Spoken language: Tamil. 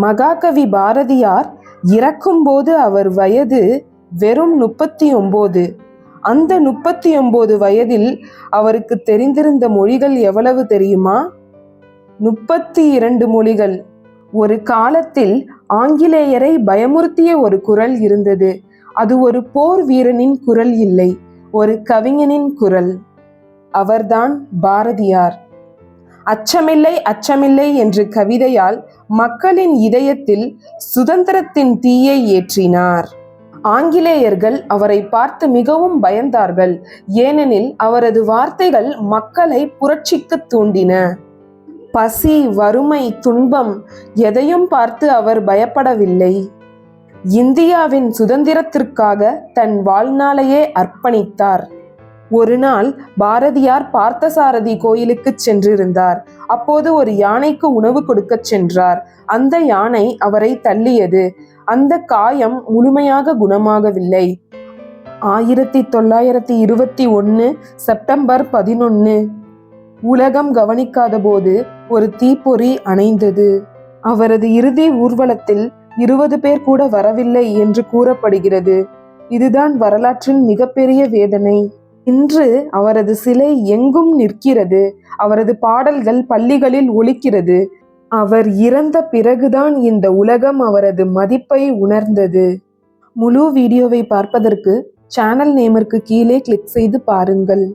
மகாகவி பாரதியார் இறக்கும்போது அவர் வயது வெறும் 39. அந்த 39 வயதில் அவருக்கு தெரிந்திருந்த மொழிகள் எவ்வளவு தெரியுமா? 32 மொழிகள். ஒரு காலத்தில் ஆங்கிலேயரை பயமுறுத்திய ஒரு குரல் இருந்தது. அது ஒரு போர் வீரனின் குரல் இல்லை, ஒரு கவிஞனின் குரல். அவர்தான் பாரதியார். அச்சமில்லை அச்சமில்லை என்ற கவிதையால் மக்களின் இதயத்தில் சுதந்திரத்தின் தீயை ஏற்றினார். ஆங்கிலேயர்கள் அவரை பார்த்து மிகவும் பயந்தார்கள். ஏனெனில் அவரது வார்த்தைகள் மக்களை புரட்சிக்கு தூண்டின. பசி, வறுமை, துன்பம் எதையும் பார்த்து அவர் பயப்படவில்லை. இந்தியாவின் சுதந்திரத்திற்காக தன் வாழ்நாளையே அர்ப்பணித்தார். ஒரு நாள் பாரதியார் பார்த்தசாரதி கோயிலுக்கு சென்றிருந்தார். அப்போது ஒரு யானைக்கு உணவு கொடுக்க சென்றார். அந்த யானை அவரை தள்ளியது. அந்த காயம் முழுமையாக குணமாகவில்லை. 1921 செப்டம்பர் 11 உலகம் கவனிக்காத போது ஒரு தீப்பொறி அணைந்தது. அவரது இறுதி ஊர்வலத்தில் 20 பேர் கூட வரவில்லை என்று கூறப்படுகிறது. இதுதான் வரலாற்றின் மிகப்பெரிய வேதனை. இன்று அவரது சிலை எங்கும் நிற்கிறது. அவரது பாடல்கள் பள்ளிகளில் ஒலிக்கிறது. அவர் இறந்த பிறகுதான் இந்த உலகம் அவரது மதிப்பை உணர்ந்தது. முழு வீடியோவை பார்ப்பதற்கு சேனல் நேமிற்கு கீழே கிளிக் செய்து பாருங்கள்.